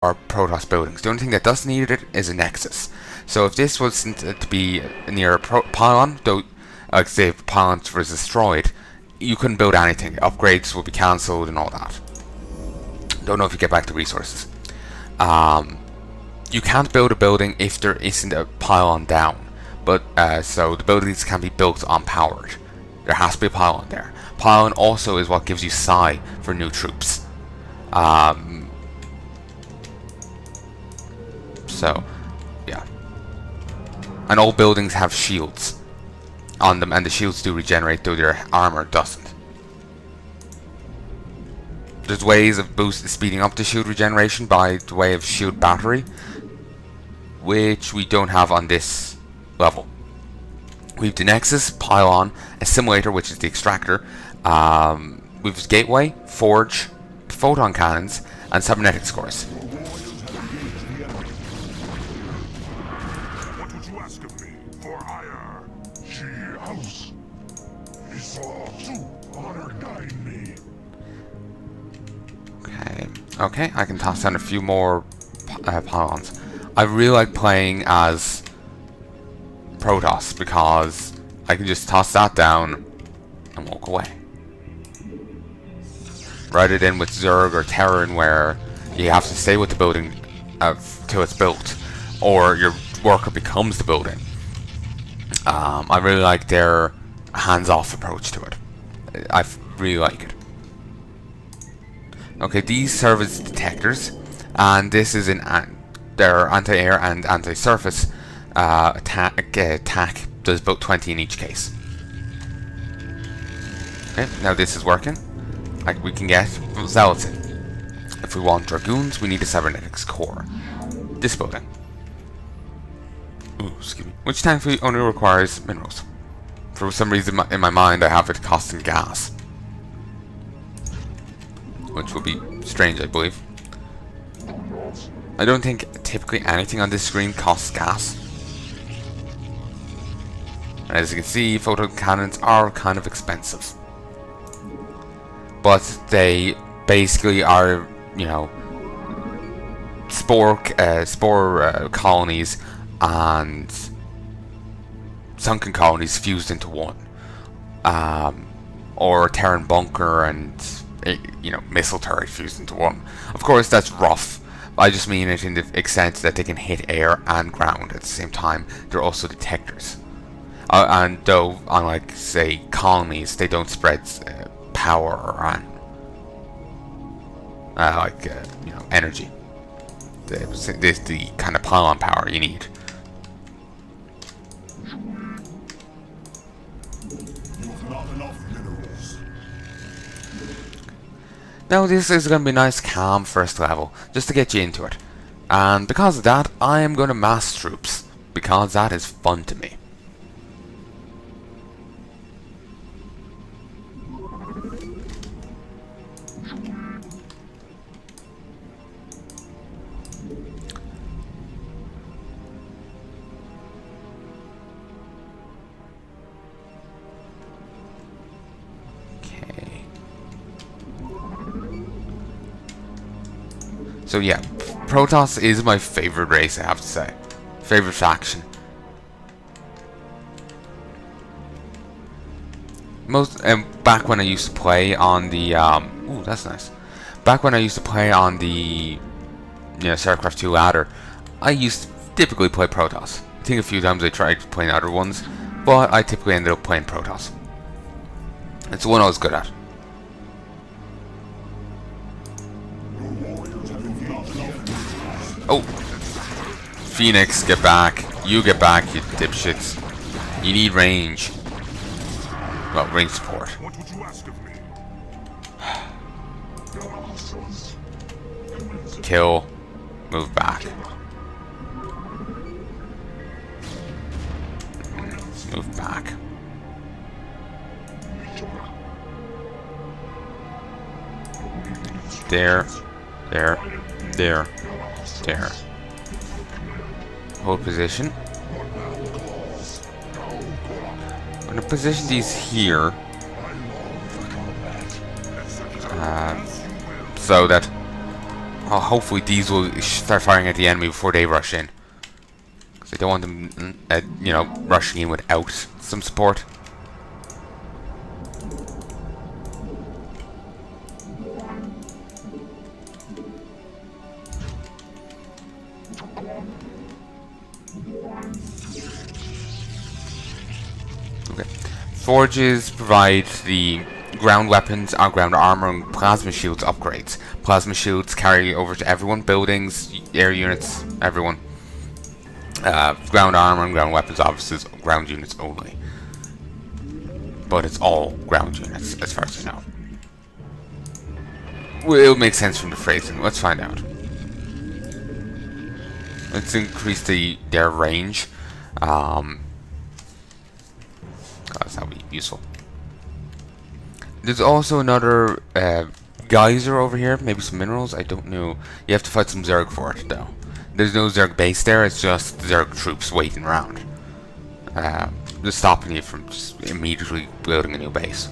or Protoss buildings. The only thing that does need it is a Nexus. So if this wasn't to be near a pylon, though, like say if the pylon was destroyed, you couldn't build anything. Upgrades would be cancelled and all that. Don't know if you get back the resources. You can't build a building if there isn't a pylon down. But so the buildings can be built unpowered. There has to be a pylon there. Pylon also is what gives you psi for new troops. So, yeah. And all buildings have shields on them, and the shields do regenerate, though their armor doesn't. There's ways of speeding up the shield regeneration by the way of shield battery, which we don't have on this level. We have the Nexus, Pylon, a Simulator, which is the Extractor. We have Gateway, Forge, Photon Cannons, and Cybernetics cores. What would you ask of me for hire? She house. He saw to honor guide me. Okay, I can toss down a few more pylons. I really like playing as Protoss because I can just toss that down and walk away. Rather than with Zerg or Terran where you have to stay with the building till it's built, or your worker becomes the building. I really like their hands-off approach to it. I really like it. Okay, these serve as detectors, and this is their anti-air and anti-surface attack does about 20 in each case. Okay, now this is working. Like we can get zealots in. If we want dragoons, we need a cybernetics core. This building. Ooh, excuse me. Which thankfully only requires minerals. For some reason in my mind I have it costing gas. Which will be strange, I believe. I don't think typically anything on this screen costs gas. And as you can see, photon cannons are kind of expensive. But they basically are, you know, spore colonies and sunken colonies fused into one. Or Terran bunker and you know, missile turret fused into one. Of course, that's rough. I just mean it in the extent that they can hit air and ground at the same time. They're also detectors. And though, unlike, say, colonies, they don't spread power or you know, energy. This is the kind of pylon power you need. Now this is going to be a nice calm first level, just to get you into it. And because of that, I am going to mass troops, because that is fun to me. So yeah, Protoss is my favorite race, I have to say. Favorite faction. Back when I used to play on the ooh, that's nice. Back when I used to play on the, you know, StarCraft 2 ladder, I used to typically play Protoss. I think a few times I tried playing other ones, but I typically ended up playing Protoss. It's the one I was good at. Oh! Phoenix, get back. You get back, you dipshits. You need range. Well, range support. What would you ask of me? Kill. Move back. Move back. There. There. There. There. Hold position. I'm going to position these here. So that Oh, hopefully these will start firing at the enemy before they rush in. Because I don't want them, you know, rushing in without some support. Okay. Forges provide the ground weapons, ground armor, and plasma shields upgrades. Plasma shields carry over to everyone, buildings, air units, everyone. Ground armor and ground weapons obviously is ground units only. But it's all ground units, as far as I know. Well, it'll make sense from the phrasing. Let's find out. Let's increase their range. That'll be useful. There's also another geyser over here. Maybe some minerals. I don't know. You have to fight some Zerg for it, though. There's no Zerg base there. It's just Zerg troops waiting around. Just stopping you from just immediately building a new base.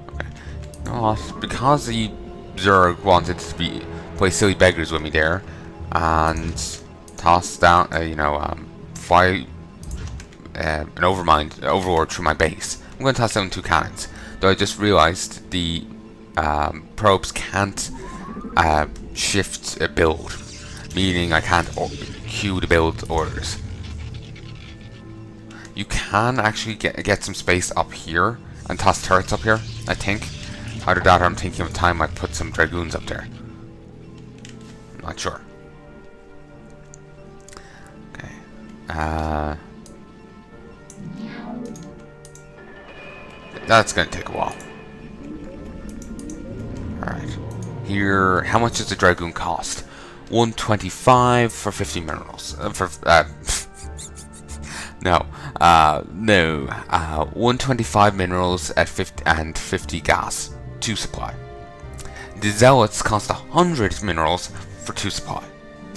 Okay. Oh, because the Zerg wanted to play silly beggars with me there, and toss down, fly an overlord through my base. I'm going to toss down 2 cannons. Though I just realized the probes can't shift a build, meaning I can't queue the build orders. You can actually get some space up here and toss turrets up here, I think. Either that or I'm thinking of time I put some dragoons up there. I'm not sure. Okay. That's gonna take a while. Alright. Here, how much does the dragoon cost? 125 for 50 minerals. No. 125 minerals at 50 gas. 2 supply. The zealots cost 100 minerals for 2 supply.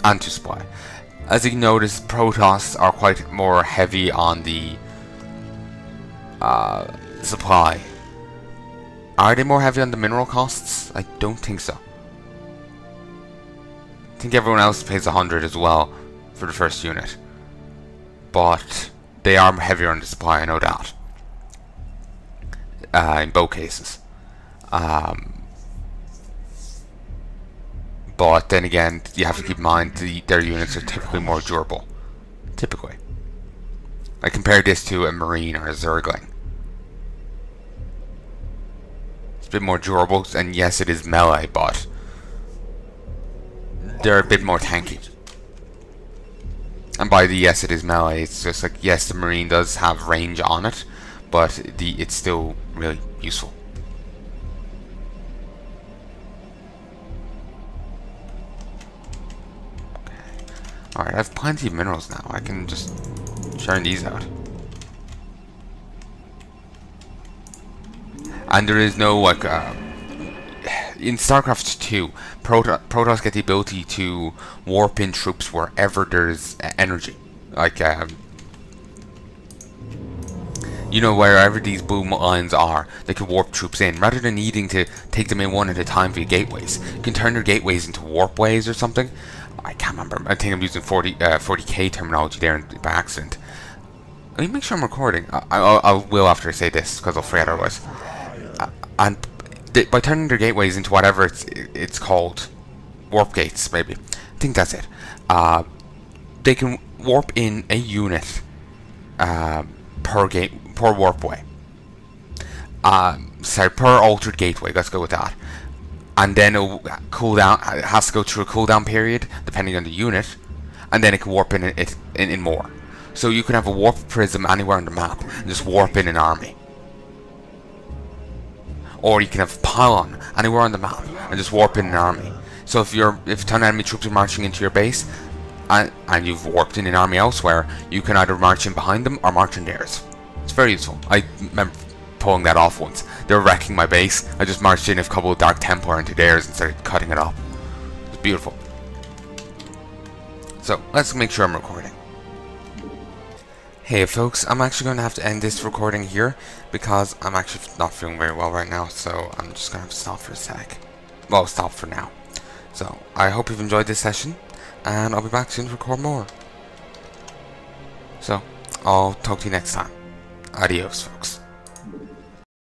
And 2 supply. As you can notice, Protoss are quite more heavy on the supply. Are they more heavy on the mineral costs? I don't think so. I think everyone else pays 100 as well for the first unit. But they are heavier on the supply, I know that. In both cases. But then again, you have to keep in mind their units are typically more durable. Typically. I compare this to a Marine or a Zergling. It's a bit more durable, and yes, it is melee, but they're a bit more tanky. And by the yes, it is melee, it's just like, yes, the Marine does have range on it, but it's still really useful. Alright, I have plenty of minerals now. I can just churn these out. And there is no, like, in StarCraft 2, Protoss get the ability to warp in troops wherever there's energy. Like, you know, wherever these boom lines are, they can warp troops in. Rather than needing to take them in one at a time via gateways, you can turn their gateways into warp ways or something. I can't remember. I think I'm using 40k terminology there by accident. Let me make sure I'm recording. I will after I say this, because I'll forget otherwise. And by turning their gateways into whatever it's called, warp gates maybe. I think that's it. They can warp in a unit per warp way. Sorry, per altered gateway. Let's go with that. And then it'll cool down. It has to go through a cooldown period depending on the unit, and then it can warp in more. So you can have a warp prism anywhere on the map and just warp in an army, or you can have a pylon anywhere on the map and just warp in an army. So if a ton of enemy troops are marching into your base, and you've warped in an army elsewhere, you can either march in behind them or march in theirs. It's very useful. I remember pulling that off once. They were wrecking my base. I just marched in a couple of Dark Templar into theirs and started cutting it up. It's beautiful. So let's make sure I'm recording. Hey folks, I'm actually going to have to end this recording here because I'm actually not feeling very well right now, so I'm just going to have to stop for a sec. Well, stop for now. So, I hope you've enjoyed this session, and I'll be back soon to record more. So, I'll talk to you next time. Adios, folks.